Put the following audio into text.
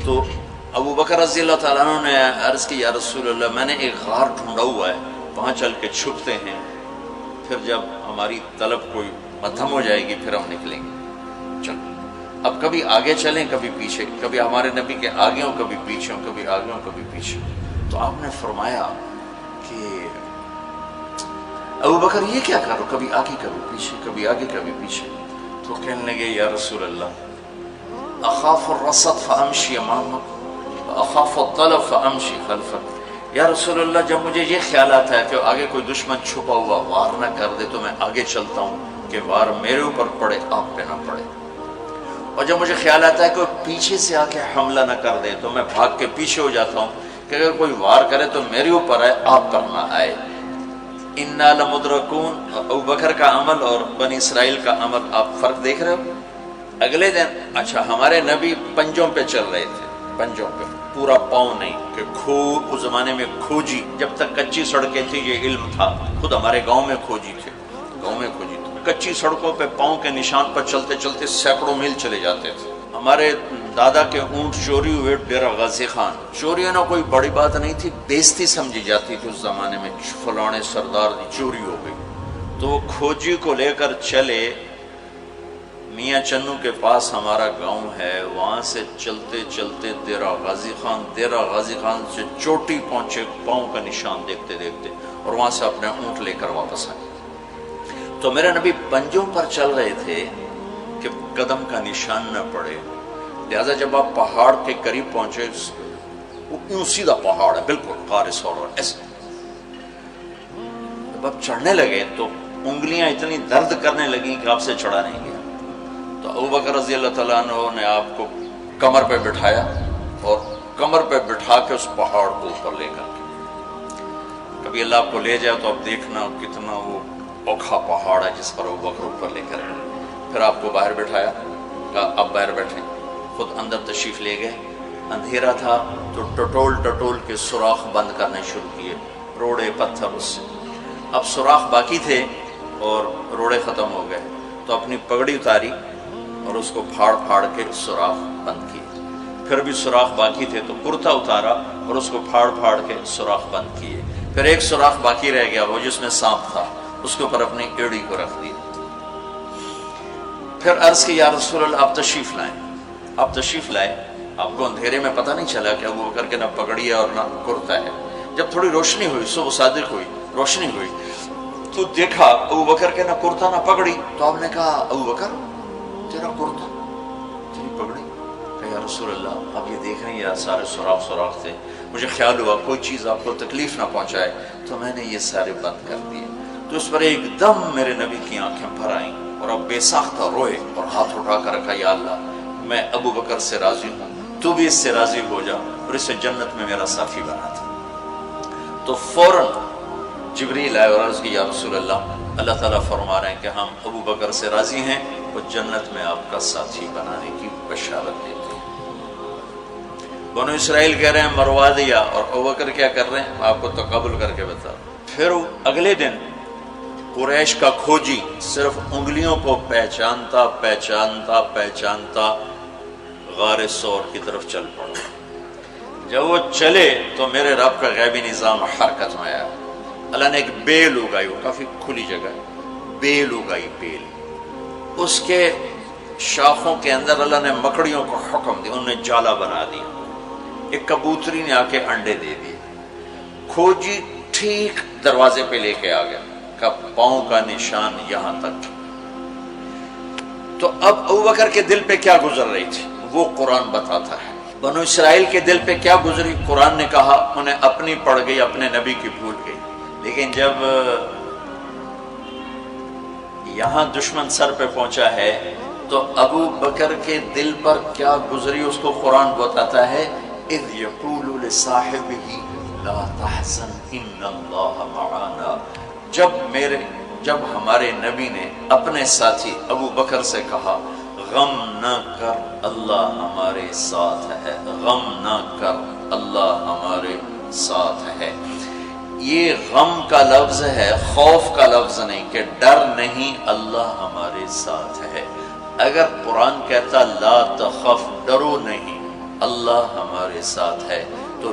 تو ابو بکر رضی اللہ تعالیٰ عنہ نے عرض کی یا رسول اللہ میں نے ایک غار ڈھونڈا ہوا ہے، وہاں چل کے چھپتے ہیں، پھر جب ہماری طلب کوئی مدھم ہو جائے گی پھر ہم نکلیں گے۔ چلو اب کبھی آگے چلیں کبھی پیچھے، کبھی ہمارے نبی کے آگے ہوں کبھی پیچھے ہوں، کبھی آگے ہوں کبھی پیچھے۔ تو آپ نے فرمایا کہ ابو بکر یہ کیا کرو، کبھی آگے کبھی پیچھے، کبھی آگے کبھی پیچھے۔ تو کہنے لگے یا رسول اللہ اخاف الرصد فامشی امامک اخاف الطلب فامشی خلفک۔ یا رسول اللہ جب مجھے یہ خیال آتا ہے کہ آگے کوئی دشمن چھپا ہوا وار نہ کر دے تو میں آگے چلتا ہوں کہ وار میرے اوپر پڑے آپ پہ نہ پڑے، اور جب مجھے خیال آتا ہے کہ پیچھے سے آ کے حملہ نہ کر دے تو میں بھاگ کے پیچھے ہو جاتا ہوں کہ اگر کوئی وار کرے تو میرے اوپر آئے آپ پر نہ آئے۔ انا لمدرکون، ابو بکر کا عمل اور بنی اسرائیل کا عمل آپ فرق دیکھ رہے ہو۔ اگلے دن اچھا ہمارے نبی پنجوں پہ چل رہے تھے، پنجوں پہ، پورا پاؤں نہیں، کہ اس زمانے میں کھوجی، جب تک کچی سڑکیں تھی یہ علم تھا، خود ہمارے گاؤں میں کھوجی تھے، گاؤں میں کھوجی تھے، کچی سڑکوں پہ پاؤں کے نشان پر چلتے چلتے سینکڑوں میل چلے جاتے تھے۔ ہمارے دادا کے اونٹ چوری ہوئے ڈیرہ غازی خان، چوری ہونا کوئی بڑی بات نہیں تھی، بےزتی سمجھی جاتی تھی اس زمانے میں، فلانے سردار دی چوری ہو گئی، تو وہ کھوجی کو لے کر چلے میاں چنو کے پاس ہمارا گاؤں ہے، وہاں سے چلتے چلتے دیرہ غازی خان، دیرہ غازی خان سے چوٹی پہنچے پاؤں کا نشان دیکھتے دیکھتے، اور وہاں سے اپنے اونٹ لے کر واپس آئے۔ تو میرے نبی پنجوں پر چل رہے تھے کہ قدم کا نشان نہ پڑے، لہذا جب آپ پہاڑ کے قریب پہنچے، وہ یوں سیدھا پہاڑ ہے بالکل خارس اور ایسے، جب آپ چڑھنے لگے تو انگلیاں اتنی درد کرنے لگیں کہ آپ سے چڑھا نہیں گیا۔ تو ابو بکر رضی اللہ تعالیٰ عنہ نے آپ کو کمر پہ بٹھایا اور کمر پہ بٹھا کے اس پہاڑ کو اوپر لے کر کے، کبھی اللہ آپ کو لے جائے تو آپ دیکھنا کتنا وہ اوکھا پہاڑ ہے جس پر ابو بکر اوپر لے کر گئے۔ پھر آپ کو باہر بٹھایا، کہا آپ باہر بیٹھیں، خود اندر تشریف لے گئے۔ اندھیرا تھا تو ٹٹول ٹٹول کے سوراخ بند کرنے شروع کیے، روڑے پتھر اس سے، اب سوراخ باقی تھے اور روڑے ختم ہو گئے، تو اپنی پگڑی اتاری اور اس کو پھاڑ پھاڑ کے سوراخ بند کیے، پھر بھی سوراخ باقی تھے تو کرتا اتارا اور اس کو پھاڑ پھاڑ کے سوراخ بند کیے، پھر ایک سوراخ باقی رہ گیا وہ جس میں سانپ تھا، اس کے اوپر اپنی ایڑی کو رکھ دی، پھر عرض کی یا رسول اللہ آپ تشریف لائیں، آپ تشریف لائے۔ آپ کو اندھیرے میں پتہ نہیں چلا کہ ابو بکر کے نہ پگڑی ہے اور نہ کرتا ہے۔ جب تھوڑی روشنی ہوئی، صبح صادق ہوئی، روشنی ہوئی تو دیکھا ابو بکر کے نہ کرتا نہ پگڑی، تو آپ نے کہا ابو بکر تیرا کرتا تیری پگڑی؟ کہ یا رسول اللہ آپ یہ دیکھ رہے ہیں یہ سارے سوراخ سوراخ تھے، مجھے خیال ہوا کوئی چیز آپ کو تکلیف نہ پہنچائے تو میں نے یہ سارے بند کر دیے۔ تو اس پر ایک دم میرے نبی کی آنکھیں بھر آئیں اور اب بے ساختہ روئے اور ہاتھ اٹھا کر رکھا یا اللہ میں ابو بکر سے راضی ہوں، تو بھی اس سے راضی ہو جا اور اسے جنت میں میرا ساتھی بنا تھا۔ تو فوراً جبریل آئے اور عرض کی یا رسول اللہ اللہ تعالیٰ فرما رہے ہیں کہ ہم ابو بکر سے راضی ہیں اور جنت میں آپ کا ساتھی بنانے کی بشارت دیتے ہیں۔ بنو اسرائیل کہہ رہے ہیں مروا دیا، اور ابو بکر کیا کر رہے ہیں آپ کو تقابل کر کے بتا۔ پھر اگلے دن قریش کا کھوجی صرف انگلیوں کو پہچانتا پہچانتا پہچانتا غار سور کی طرف چل پڑا۔ جب وہ چلے تو میرے رب کا غیبی نظام حرکت میں آیا۔ اللہ نے ایک بیل اگائی، وہ کافی کھلی جگہ ہے، بیل اگائی، بیل، اس کے شاخوں کے اندر اللہ نے مکڑیوں کو حکم دیا، انہوں نے جالا بنا دیا، ایک کبوتری نے آ کے انڈے دے دیے، کھوجی ٹھیک دروازے پہ لے کے آ گیا کہ پاؤں کا نشان یہاں تک۔ تو اب ابو بکر کے دل پہ کیا گزر رہی تھی وہ قرآن بتاتا ہے، بنو اسرائیل کے دل پہ کیا گزری قرآن نے کہا، انہیں اپنی پڑ گئی، اپنے نبی کی بھول گئی۔ لیکن جب یہاں دشمن سر پہ پہنچا ہے تو ابو بکر کے دل پر کیا گزری اس کو قرآن بتاتا ہے، اذ یقول لصاحبہ لا تحزن ان اللہ معنا، جب ہمارے نبی نے اپنے ساتھی ابو بکر سے کہا غم نہ کر اللہ ہمارے ساتھ ہے، غم نہ کر اللہ ہمارے ساتھ ہے۔ یہ غم کا لفظ ہے، خوف کا لفظ نہیں، کہ ڈر نہیں، اللہ ہمارے ساتھ ہے۔ اگر قرآن کہتا لا تخف، ڈرو نہیں، اللہ ہمارے ساتھ ہے. تو